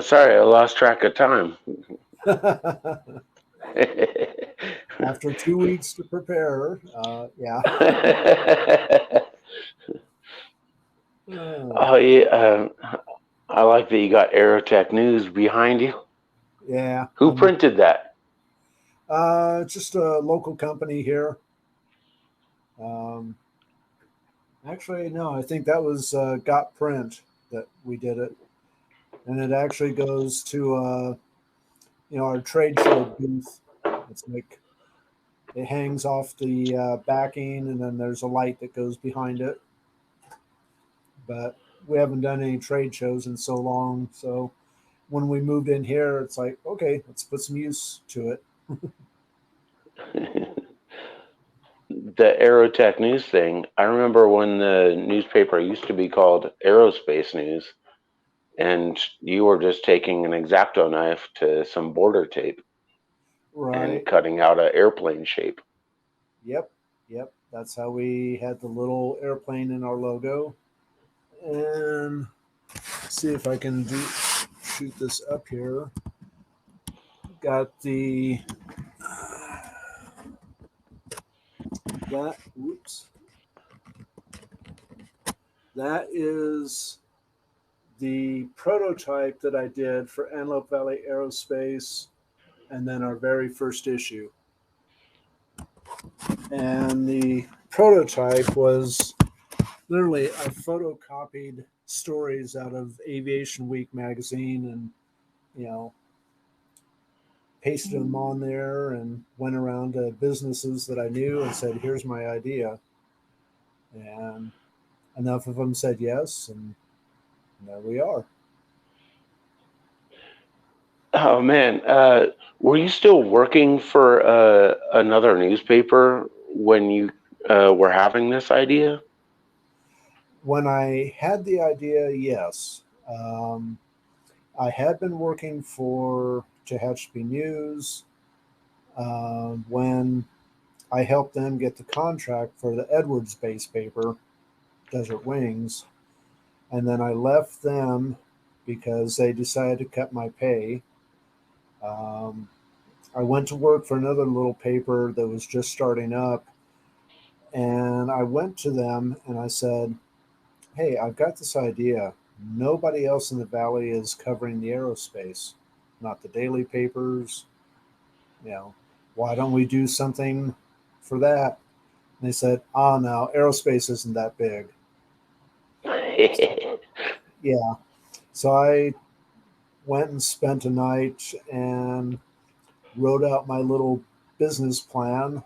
Sorry, I lost track of time. After 2 weeks to prepare, yeah. Uh, Oh yeah, I like that you got Aerotech News behind you. yeah, Who printed that? just a local company here. Um, Actually, no, I think that was Got Print that we did it, and it actually goes to our trade show booth. It's like it hangs off the backing, and then there's a light that goes behind it. But we haven't done any trade shows in so long, so when we moved in here, it's like, okay, let's put some use to it. The Aerotech News thing. I remember when the newspaper used to be called Aerospace News, and you were just taking an X-Acto knife to some border tape and Right. cutting out an airplane shape. Yep. Yep. That's how we had the little airplane in our logo. And see if I can shoot this up here. Got that. Whoops. That is the prototype that I did for Antelope Valley Aerospace, and then our very first issue. And the prototype was literally I photocopied stories out of Aviation Week magazine and you know pasted them on there and went around to businesses that I knew and said, "Here's my idea." And enough of them said yes, and there we are. Oh man, were you still working for another newspaper when you were having this idea? When I had the idea, yes. I had been working for Tehachapi News when I helped them get the contract for the Edwards base paper, Desert Wings, and then I left them because they decided to cut my pay. Um, I went to work for another little paper that was just starting up, and I went to them and I said, "Hey, I've got this idea. Nobody else in the valley is covering the aerospace, not the daily papers. You know, why don't we do something for that?" And they said, "Ah, no, aerospace isn't that big." Yeah. So I went and spent a night and wrote out my little business plan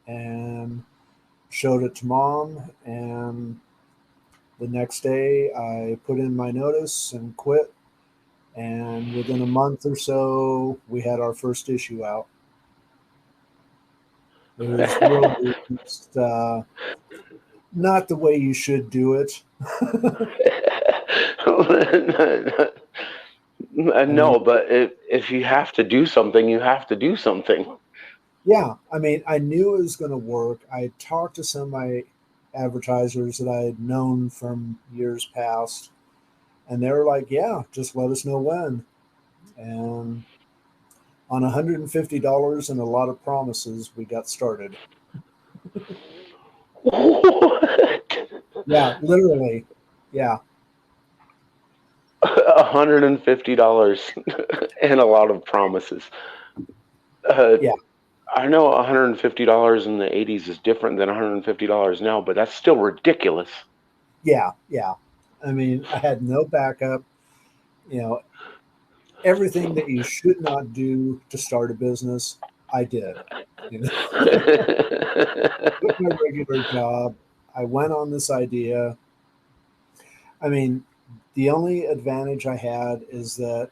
and showed it to mom. And the next day, I put in my notice and quit. And within a month or so, we had our first issue out. It was really just not the way you should do it. I mean, No, but if you have to do something, you have to do something. yeah, I mean, I knew it was going to work. I talked to some of my advertisers that I had known from years past, and they were like, "Yeah, just let us know when." And on $150 and a lot of promises, we got started. What? Yeah, literally. Yeah, $150 and a lot of promises. Uh, yeah, I know $150 in the '80s is different than $150 now, but that's still ridiculous. yeah, yeah. I mean, I had no backup. You know, everything that you should not do to start a business, I did. You know, quit my regular job. I went on this idea. I mean, the only advantage I had is that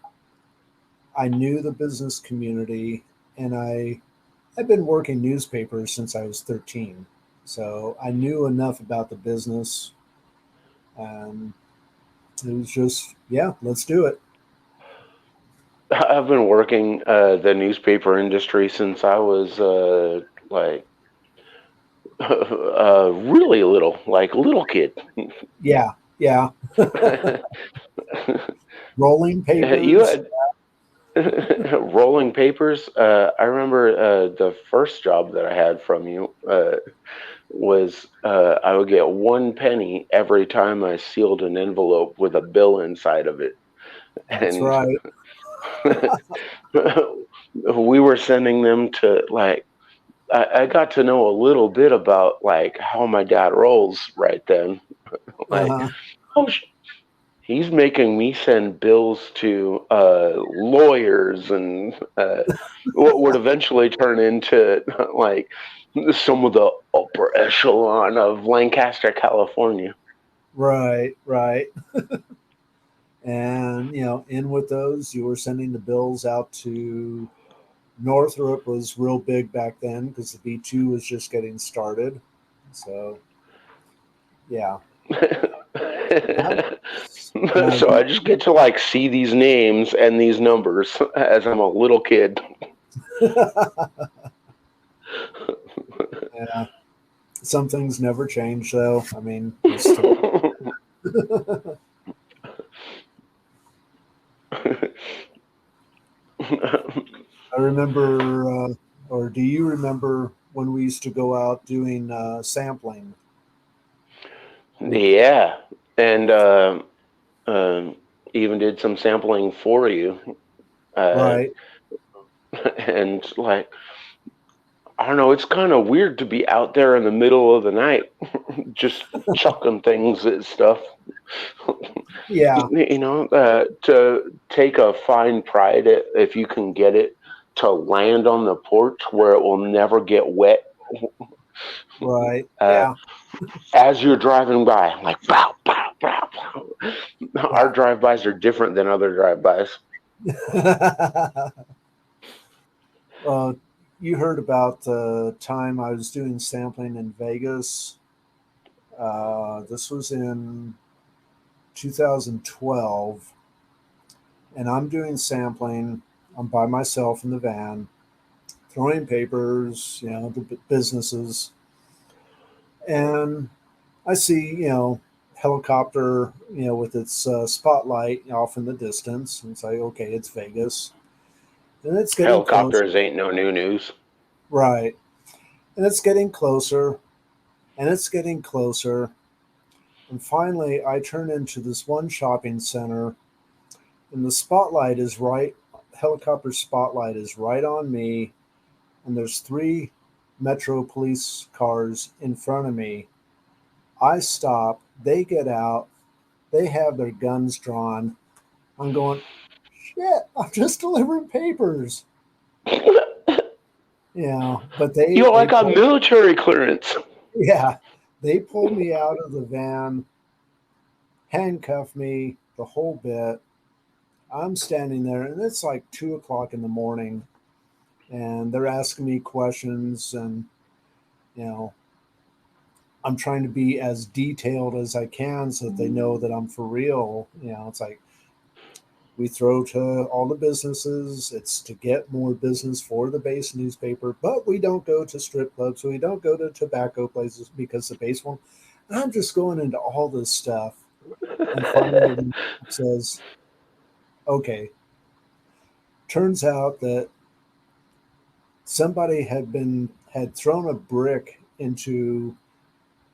I knew the business community and I've been working newspapers since I was 13. So I knew enough about the business and it was just, yeah, let's do it. I've been working the newspaper industry since I was like really little, like little kid. Yeah, yeah. Rolling You papers. had rolling papers. I remember the first job that I had from you was I would get 1 penny every time I sealed an envelope with a bill inside of it, That's and right. we were sending them to like. I got to know a little bit about like how my dad rolls right then. Like, Uh-huh. oh, he's making me send bills to lawyers and what would eventually turn into like some of the upper echelon of Lancaster, California. Right, right. And in with those, you were sending the bills out to Northrop. Was real big back then because the B2 was just getting started. So yeah, that was, and I So I just get to like see these names and these numbers as I'm a little kid. yeah, some things never change though. I mean, you still. I remember, or do you remember when we used to go out doing sampling? We Yeah, and um even did some sampling for you, uh, right, and like I don't know, it's kind of weird to be out there in the middle of the night just chucking things at stuff. yeah, To take a fine pride if you can get it to land on the porch where it will never get wet right, uh, yeah, as you're driving by. Like, pow, pow, pow, pow. Our yeah. drive-bys are different than other drive-bys. uh, you heard about the time I was doing sampling in Vegas. This was in 2012, and I'm doing sampling. I'm by myself in the van, throwing papers, the businesses, and I see, helicopter, with its spotlight off in the distance, and say, okay, it's Vegas, and it's getting close, Helicopters ain't no new news. right? And it's getting closer, and it's getting closer, and finally, I turn into this one shopping center, and the spotlight is right. Helicopter spotlight is right on me, and there's three Metro police cars in front of me. I stop. They get out. They have their guns drawn. I'm going, shit, I'm just delivering papers. But they Yo, I they got pulled, military clearance. yeah, they pulled me out of the van, handcuffed me the whole bit. I'm standing there, and it's like 2 o'clock in the morning, and they're asking me questions, and you know, I'm trying to be as detailed as I can so that they know that I'm for real. It's like we throw to all the businesses. It's to get more business for the base newspaper, but we don't go to strip clubs. We don't go to tobacco places because the base won't. And I'm just going into all this stuff. And finally, the says, okay, turns out that somebody had thrown a brick into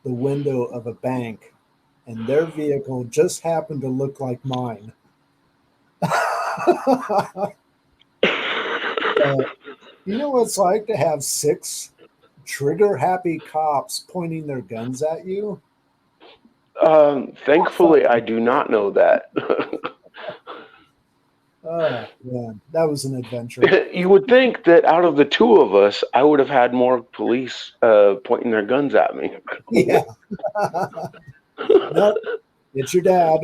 the window of a bank, and their vehicle just happened to look like mine. So, you know what it's like to have six trigger happy cops pointing their guns at you? Not Thankfully, I fun. do not know that. Oh, man, that was an adventure. You would think that out of the two of us, I would have had more police pointing their guns at me. Yeah. Nope, it's your dad.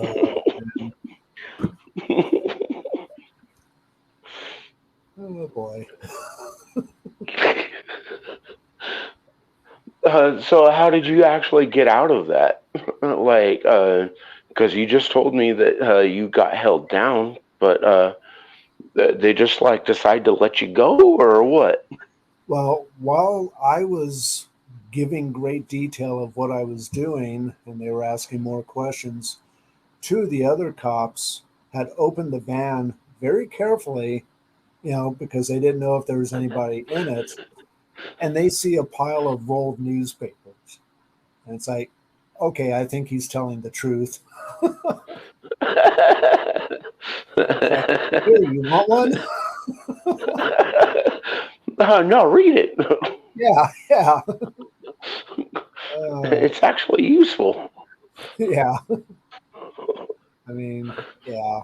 Oh, man. Oh, boy. So how did you actually get out of that? Like, because you just told me that you got held down, but they just like decide to let you go, or what? Well, while I was giving great detail of what I was doing, and they were asking more questions. Two of the other cops had opened the van very carefully, because they didn't know if there was anybody in it, and they see a pile of rolled newspapers. And it's like, okay, I think he's telling the truth. It's like, here, you want one? No, read it. Yeah, yeah, It's actually useful. yeah. I mean, yeah.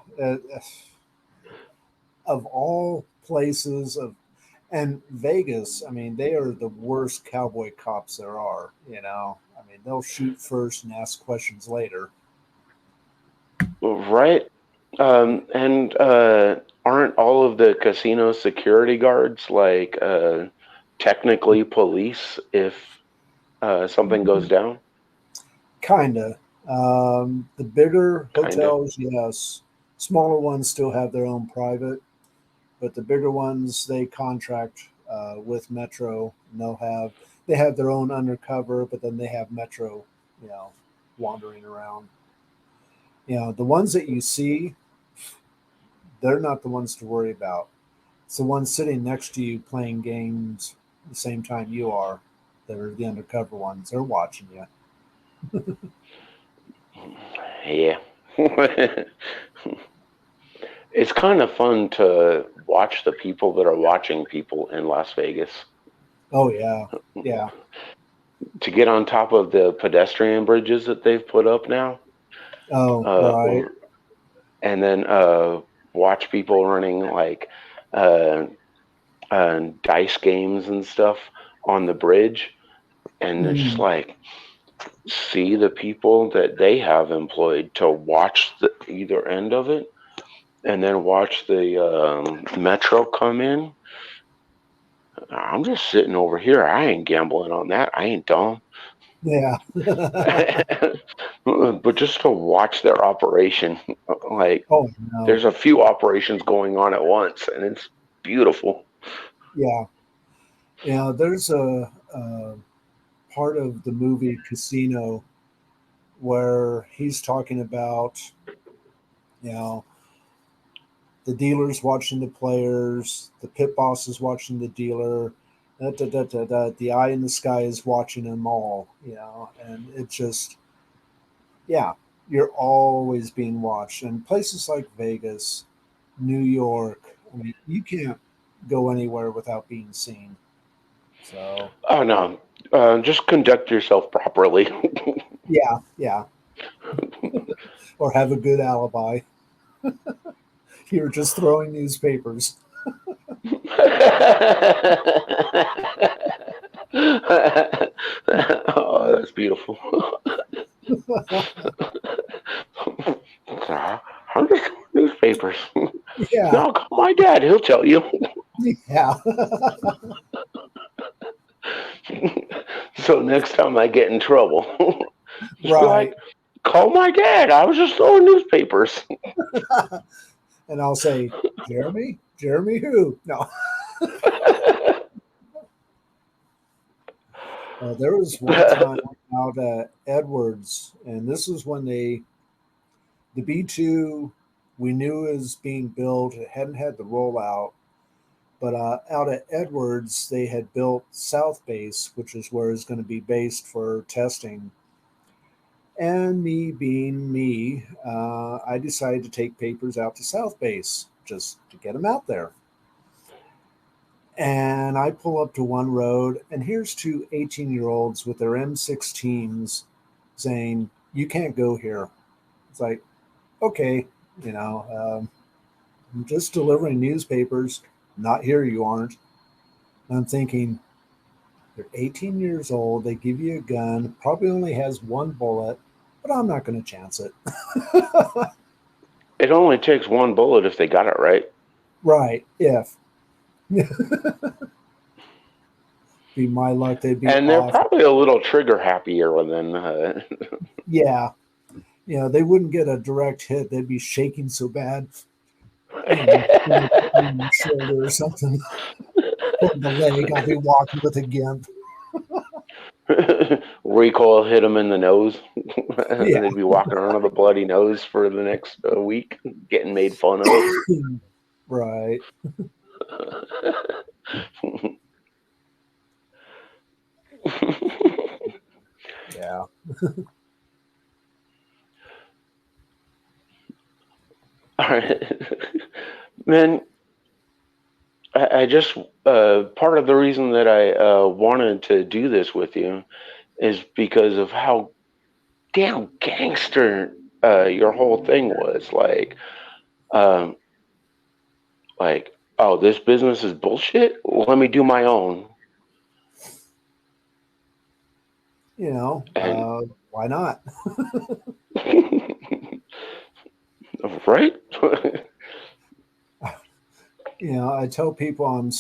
Of all places and Vegas, I mean, they are the worst cowboy cops there are. I mean, they'll shoot first and ask questions later. Right. And aren't all of the casino security guards like technically police if something goes down? Kinda. The bigger Kind of. hotels, yes. Smaller ones still have their own private, but the bigger ones they contract with Metro, and they have their own undercover, but then they have Metro, you know, wandering around. The ones that you see, they're not the ones to worry about. It's the ones sitting next to you playing games the same time you are that are the undercover ones. They're watching you. Yeah. It's kind of fun to watch the people that are watching people in Las Vegas. Oh yeah, yeah. To get on top of the pedestrian bridges that they've put up now, Oh uh, right. and then watch people running like uh, dice games and stuff on the bridge, and it's just Mm, like see the people that they have employed to watch either end of it, and then watch the metro come in. I'm just sitting over here. I ain't gambling on that. I ain't dumb. yeah. But just to watch their operation, like Oh no. there's a few operations going on at once, and it's beautiful. Yeah. Yeah. There's a part of the movie Casino where he's talking about you know the dealers watching the players, the pit boss is watching the dealer, the eye in the sky is watching them all. And it just, yeah, you're always being watched. And places like Vegas, New York, I mean, you can't go anywhere without being seen. So Oh no, just conduct yourself properly. yeah, yeah, or have a good alibi. You're just throwing newspapers. Oh, that's beautiful. I'm just newspapers. Yeah, No, call my dad. He'll tell you. yeah, So next time I get in trouble, just be like, right. call my dad. I was just throwing newspapers. And I'll say, Jeremy, Jeremy, who? No, there was one time out at Edwards, and this was when the B2 we knew is being built. It hadn't had the rollout, but out at Edwards, they had built South Base, which is where it's going to be based for testing. And me being me, I decided to take papers out to South Base just to get them out there. And I pull up to one road, and here's two 18-year-olds with their M16s saying, "You can't go here." It's like, okay, I'm just delivering newspapers. Not here, you aren't. And I'm thinking, they're 18 years old. They give you a gun, probably only has one bullet, but I'm not going to chance it. It only takes one bullet if they got it right. Right. If be my luck, they'd be And they're off. probably a little trigger happier than. Yeah. They wouldn't get a direct hit. They'd be shaking so bad. Somebody put me on the shoulder or something, or the leg. I'll be walking with a gimp. Recoil hit them in the nose. Yeah. They'd be walking around with a bloody nose for the next week, getting made fun of. Right. Yeah. All right, man. I just part of the reason that I wanted to do this with you is because of how damn gangster your whole thing was. Um, like, oh, this business is bullshit. Let me do my own. You know, And why not? right? You know, I tell people I'm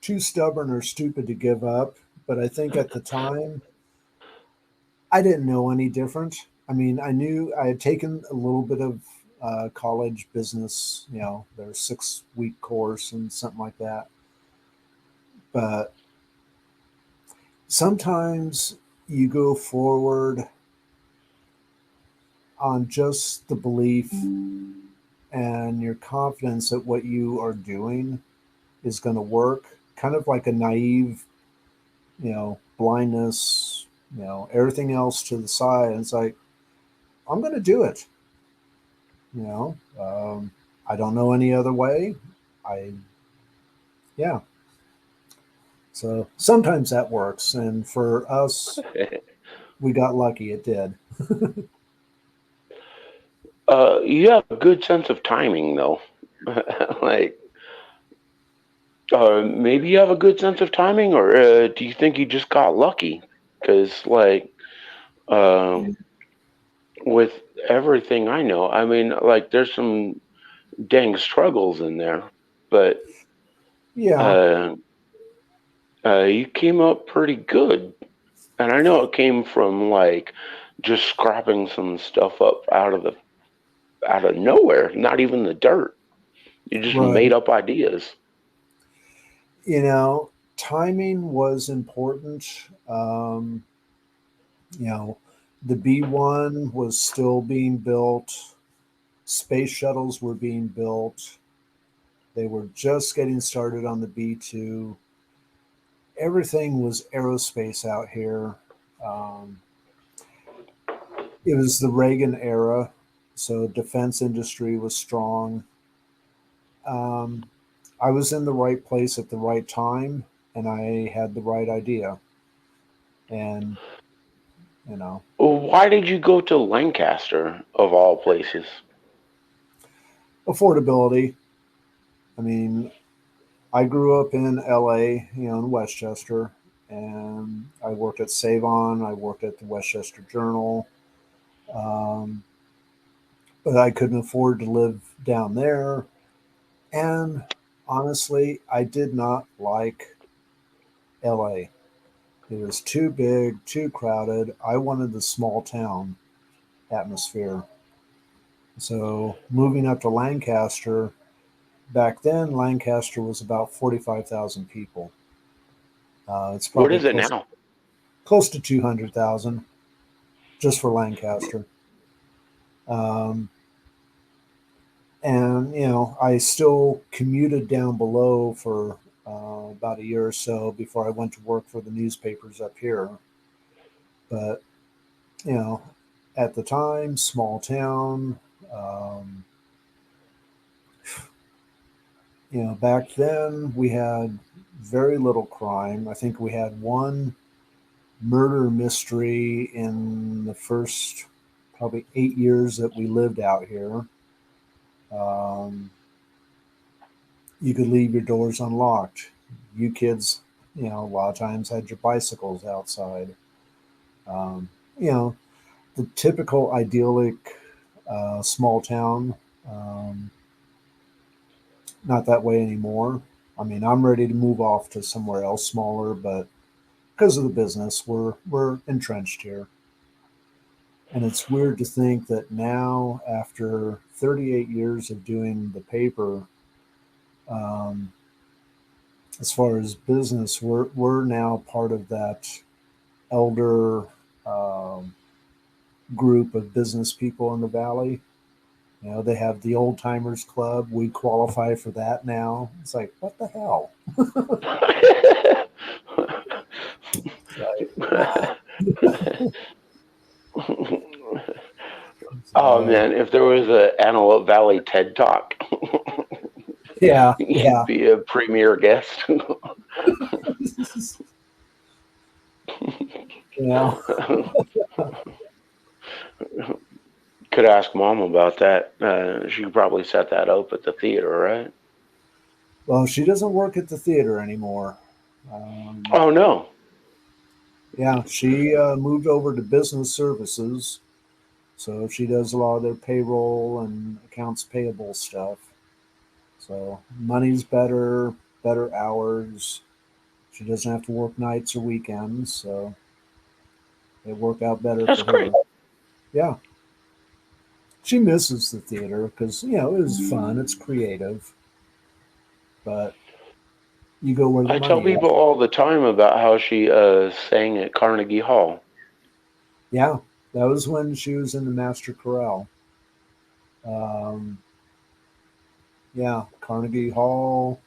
too stubborn or stupid to give up, but I think at the time I didn't know any different. I mean, I knew I had taken a little bit of college business, you know, their 6 week course and something like that. But sometimes you go forward on just the belief and your confidence that what you are doing is going to work, kind of like a naive, you know, blindness, you know, everything else to the side. And it's like, I'm going to do it. You know, I don't know any other way. I, yeah. So sometimes that works. And for us, we got lucky. It did. You have a good sense of timing, though. like, maybe you have a good sense of timing, or do you think you just got lucky? Because, uh, with everything I know, I mean, like, there's some dang struggles in there, but Yeah. uh, you came up pretty good. And I know it came from like just scrapping some stuff up out of nowhere, not even the dirt. You just made Right. up ideas. You know, timing was important. You know, the B-1 was still being built, space shuttles were being built, they were just getting started on the B-2. Everything was aerospace out here. Um, it was the Reagan era, so defense industry was strong. Um, I was in the right place at the right time, and I had the right idea. And you know, Why did you go to Lancaster of all places? affordability. I mean, I grew up in LA, you know, in Westchester, and I worked at Savon. I worked at the Westchester Journal, um, but I couldn't afford to live down there. And honestly, I did not like LA. It was too big, too crowded. I wanted the small town atmosphere. So moving up to Lancaster, back then, Lancaster was about 45,000 people. It's What probably is it now? close to 200,000 just for Lancaster. Um, and, you know, I still commuted down below for about a year or so before I went to work for the newspapers up here. But, you know, at the time, small town, um, you know, back then we had very little crime. I think we had one murder mystery in the first probably 8 years that we lived out here. Um, you could leave your doors unlocked. You kids, you know, a lot of times had your bicycles outside. Um, you know, the typical idyllic small town. Um, not that way anymore. I mean, I'm ready to move off to somewhere else smaller, but because of the business, we're entrenched here. And it's weird to think that now, after 38 years of doing the paper, as far as business, we're now part of that. elder um, group of business people in the valley. You know, they have the old timers club. We qualify for that now. It's like, what the hell? It's like, Oh so, man, if there was a Antelope Valley TED Talk, yeah, you'd yeah. be a premier guest. You know, Could ask mom about that. She could probably set that up at the theater, right? well, she doesn't work at the theater anymore. Um, Oh no. yeah, she moved over to business services. So she does a lot of their payroll and accounts payable stuff. So money's better, better hours. She doesn't have to work nights or weekends, so it worked out better That's for her. great. Yeah, she misses the theater because it was fun. It's creative, but you go where the I tell money is. people all the time about how she sang at Carnegie Hall. Yeah, that was when she was in the Master Chorale. Um, yeah, Carnegie Hall.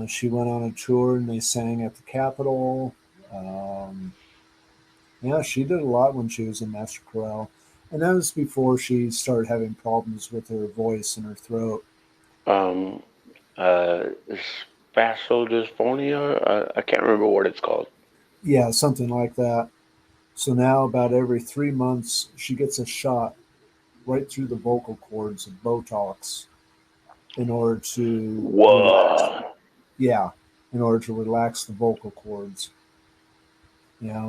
She went on a tour and they sang at the Capitol. Um, yeah, she did a lot when she was in Master Chorale. And that was before she started having problems with her voice and her throat. Um, uh, Spasodysphornia. I can't remember what it's called. Yeah, something like that. So now, about every 3 months, she gets a shot right through the vocal cords of Botox in order to relax. Whoa. Yeah, in order to relax the vocal cords.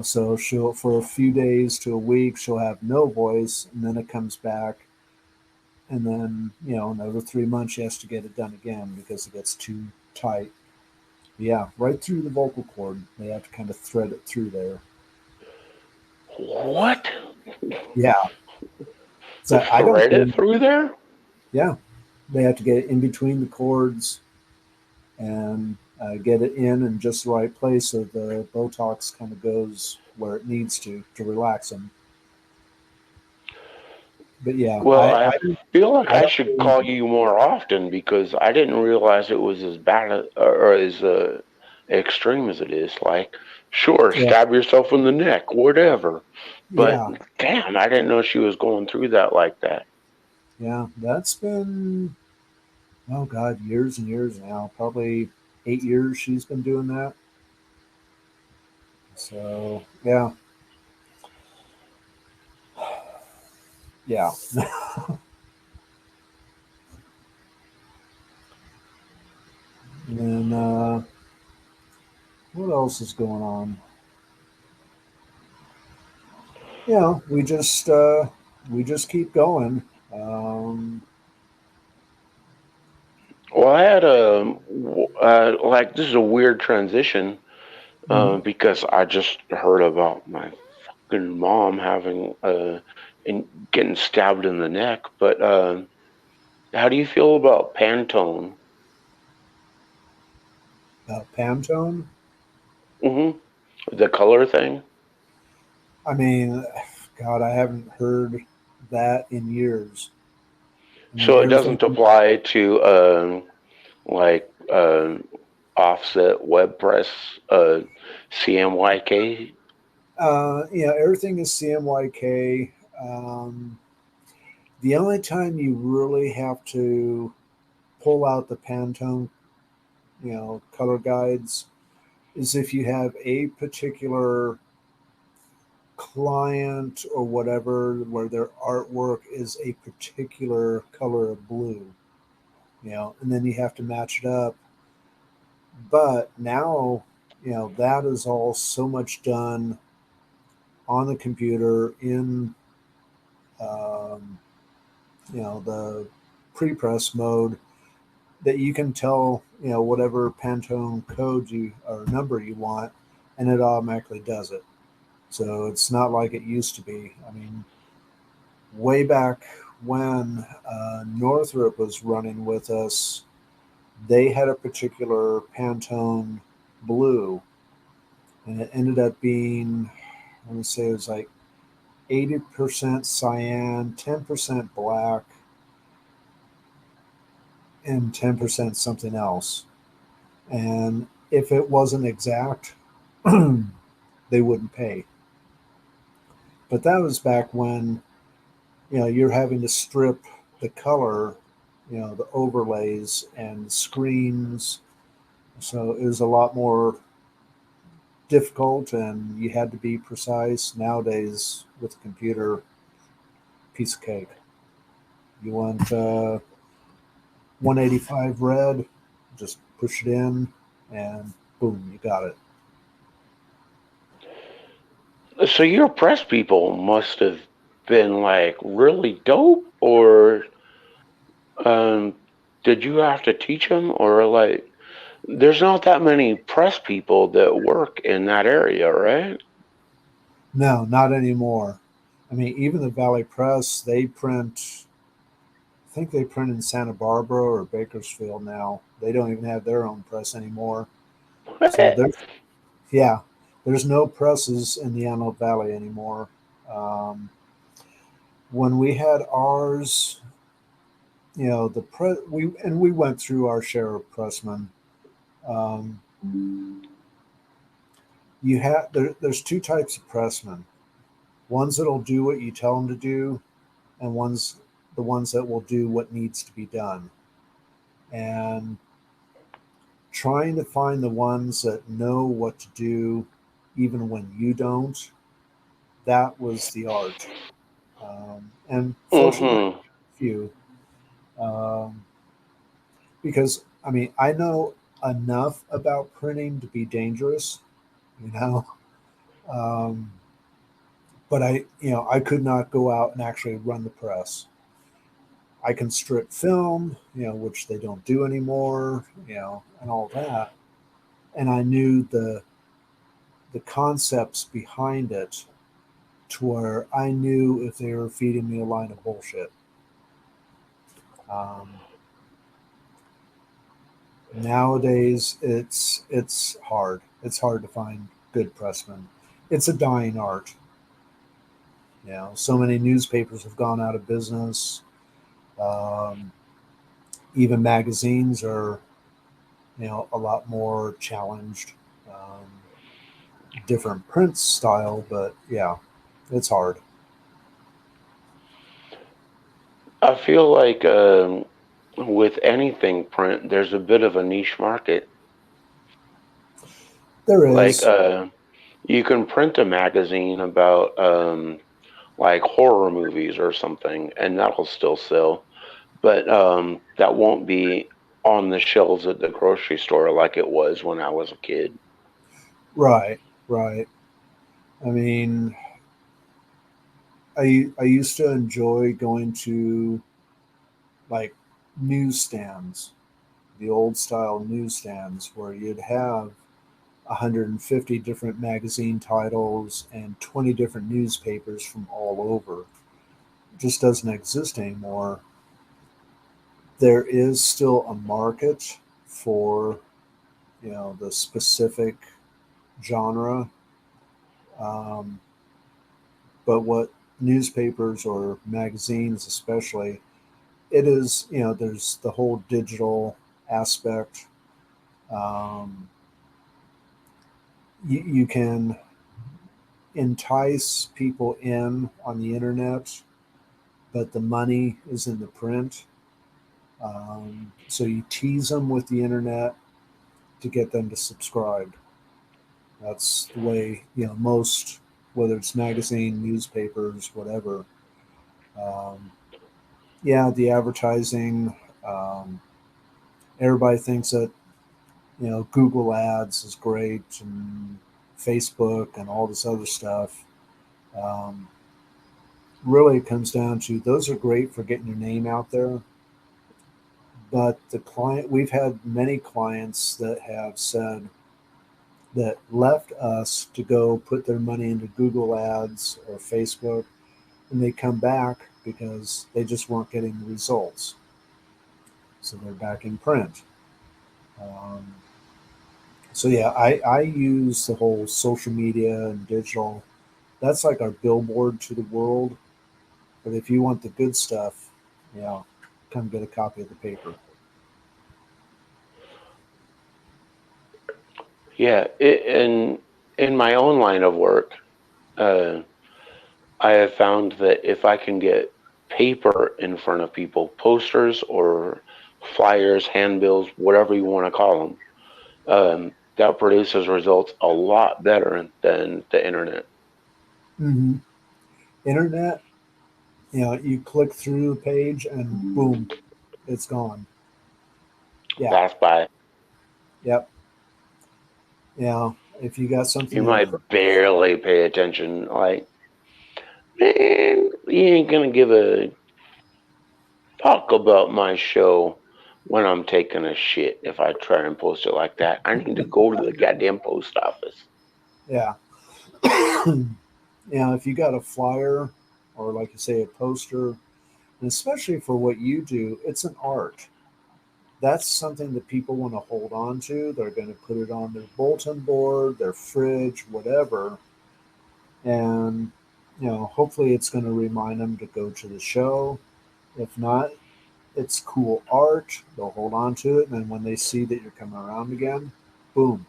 So she'll, for a few days to a week, she'll have no voice, and then it comes back. And then, another 3 months, she has to get it done again because it gets too tight. Yeah, right through the vocal cord. They have to kind of thread it through there. What? Yeah. So I don't Thread it think, through there? yeah, they have to get it in between the cords and get it in just the right place so the Botox kind of goes where it needs to relax them. But yeah, Well, I feel like I I don't should really, call you more often because I didn't realize it was as bad or as extreme as it is. Like, sure, yeah, stab yourself in the neck, whatever. But yeah, damn, I didn't know she was going through that like that. yeah. That's been, oh God, years and years now. Probably 8 years she's been doing that. So yeah, yeah. And then what else is going on? We just keep going. Um, Well, I had a like this is a weird transition mhm. because I just heard about my fucking mom having and getting stabbed in the neck. But how do you feel about Pantone? Pantone. Hmm. The color thing. I mean, God, I haven't heard that in years. I mean, So it everything. doesn't apply to like offset web press CMYK. Everything is CMYK. Um, the only time you really have to pull out the Pantone, color guides is if you have a particular client or whatever where their artwork is a particular color of blue, and then you have to match it up. But now, that is all so much done on the computer in, um, the pre-press mode that you can tell, whatever Pantone code you or number you want, and it automatically does it. So it's not like it used to be. I mean, way back when Northrop was running with us, they had a particular Pantone blue, and it ended up being, let me say, it was like 80% cyan, 10% black, and 10% something else. And if it wasn't exact, they wouldn't pay. But that was back when, you're having to strip the color, the overlays and screens. So it was a lot more difficult and you had to be precise. Nowadays, with a computer, piece of cake. You want 185 red, just push it in and boom, you got it. So your press people must have been like really dope, or um, did you have to teach them, or like there's not that many press people that work in that area, right? No, not anymore. I mean, even the Valley Press, they print, I think they print in Santa Barbara or Bakersfield now. They don't even have their own press anymore. So there's, yeah, there's no presses in the Antelope Valley anymore. Um, when we had ours, we went through our share of pressmen. Um, there's two types of pressmen. Ones that'll do what you tell them to do, and the ones that will do what needs to be done. And trying to find the ones that know what to do, even when you don't, that was the art. And fortunately, Mm-hmm. few. Um, because I mean, I know enough about printing to be dangerous, you know. Um, but I could not go out and actually run the press. I can strip film, which they don't do anymore, and all that. And I knew the concepts behind it to where I knew if they were feeding me a line of bullshit. Um, Nowadays, it's hard. It's hard to find good pressmen. It's a dying art. So many newspapers have gone out of business. Um, Even magazines are, a lot more challenged. Um, Different print style, but yeah, it's hard. I feel like with anything print, there's a bit of a niche market. There Like is. you can print a magazine about like horror movies or something, and that'll still sell, but that won't be on the shelves at the grocery store like it was when I was a kid. Right, right. I mean, I used to enjoy going to like newsstands, the old style newsstands where you'd have 150 different magazine titles and 20 different newspapers from all over. It just doesn't exist anymore. There is still a market for, the specific genre. Um, but what newspapers or magazines, especially, it is, there's the whole digital aspect. Um, you can entice people in on the internet, but the money is in the print. So you tease them with the internet to get them to subscribe. That's the way, most, whether it's magazine, newspapers, whatever. Um, yeah, the advertising. Um, Everybody thinks that Google Ads is great and Facebook and all this other stuff. Um, Really, it comes down to those are great for getting your name out there, but the client we've had many clients that have said that left us to go put their money into Google Ads or Facebook, and they come back because they just weren't getting the results. So they're back in print. Um, So yeah, I use the whole social media and digital. That's like our billboard to the world. But if you want the good stuff, yeah, come get a copy of the paper. Yeah, in my own line of work, uh, I have found that if I can get paper in front of people, posters or flyers, handbills, whatever you want to call them, that produces results a lot better than the internet. Hmm. Internet, you click through the page and boom, it's gone. Yeah, Pass by. yep. Yeah, if you got You something might important, barely pay attention. Like, man, you ain't gonna give a talk about my show when I'm taking a shit if I try and post it like that. I need to go to the goddamn post office. yeah. If you got a flyer or like you say a poster, and especially for what you do, it's an art. That's something that people want to hold on to. They're going to put it on their bulletin board, their fridge, whatever. And, hopefully it's going to remind them to go to the show. If not, it's cool art. They'll hold on to it. And then when they see that you're coming around again, boom,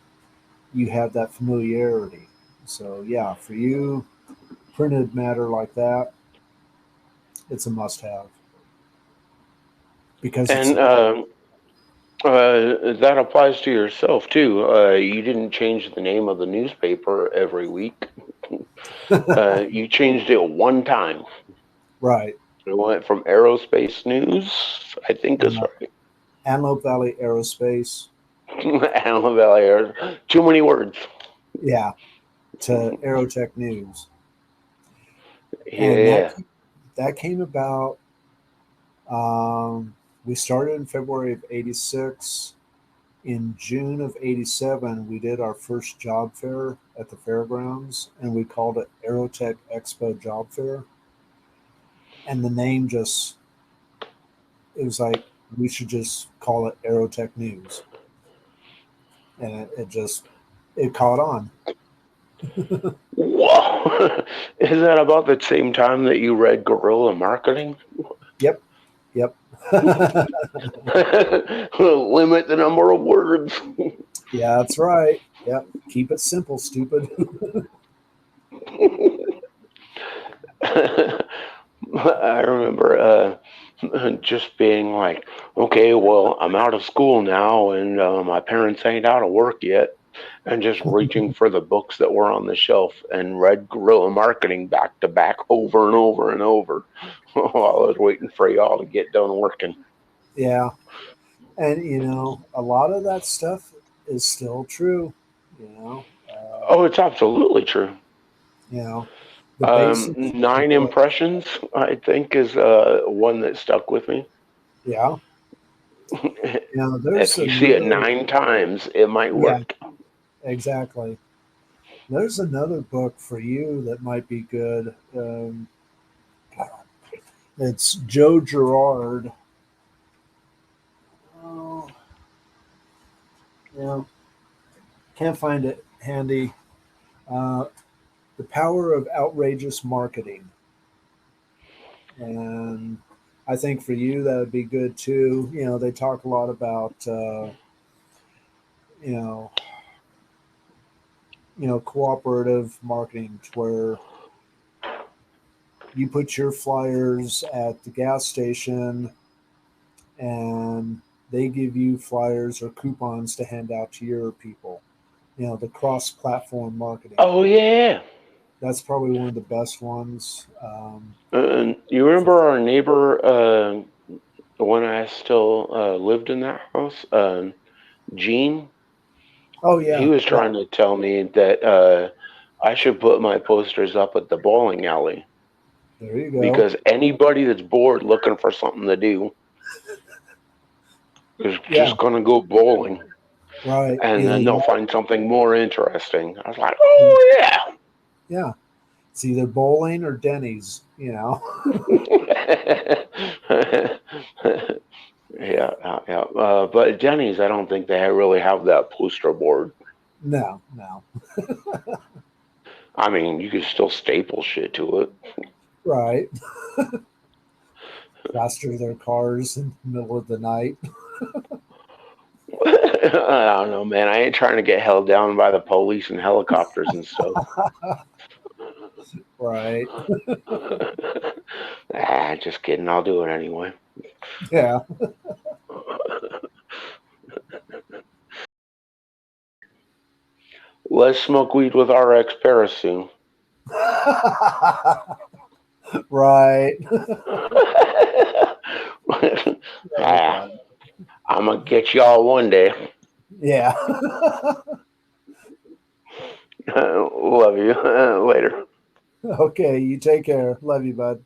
you have that familiarity. So, yeah, for you, printed matter like that, it's a must have because it's And that applies to yourself too. You didn't change the name of the newspaper every week. You changed it one time. right. It went from Aerospace News, I think is Uh, right. Antelope Valley Aerospace, Allen Valley Air. Too many words. yeah, to Aerotech News. And Yeah. that came about. We started in February of '86. In June of '87, we did our first job fair at the fairgrounds, and we called it Aerotech Expo Job Fair. And the name just, it was like, we should just call it Aerotech News. And it caught on. Whoa. Is that about the same time that you read Guerrilla Marketing? Yep, yep. Limit the number of words. Yeah, that's right. Yep. Keep it simple, stupid. I remember just being like, okay, well, I'm out of school now, and my parents ain't out of work yet, and just reaching for the books that were on the shelf and read Guerrilla Marketing back to back over and over and over while I was waiting for y'all to get done working. Yeah. And, a lot of that stuff is still true. You know, uh, Oh, it's absolutely true. you know, the basics of Nine what, impressions, I think, is one that stuck with me. yeah. There's If you see it another, 9 times, it might yeah, work. exactly. There's another book for you that might be good. It's Joe Girard. Oh, yeah, can't find it handy. Uh, the Power of Outrageous Marketing. And I think for you that would be good too. They talk a lot about you know cooperative marketing, where you put your flyers at the gas station and they give you flyers or coupons to hand out to your people. The cross-platform marketing. Oh yeah. That's probably one of the best ones. You For, remember our neighbor when I still lived in that house, Gene? oh He yeah, was yeah. trying to tell me that I should put my posters up at the bowling alley There you go. because anybody that's bored looking for something to do is Yeah, just going to go bowling, right. and Either then they'll that, find something more interesting. I was like, or, oh yeah. yeah, it's either bowling or Denny's. Yeah, yeah. But Denny's, I don't think they really have that poster board. No, no. I mean, you could still staple shit to it. Right. Plaster their cars in the middle of the night. I don't know, man. I ain't trying to get held down by the police and helicopters and stuff. Right. Just kidding. I'll do it anyway. Yeah. Let's smoke weed with RX Paris soon. Right. That'd be ah, fun. I'm gonna get y'all one day. Yeah. Love you. Later. Okay. You take care. Love you, bud.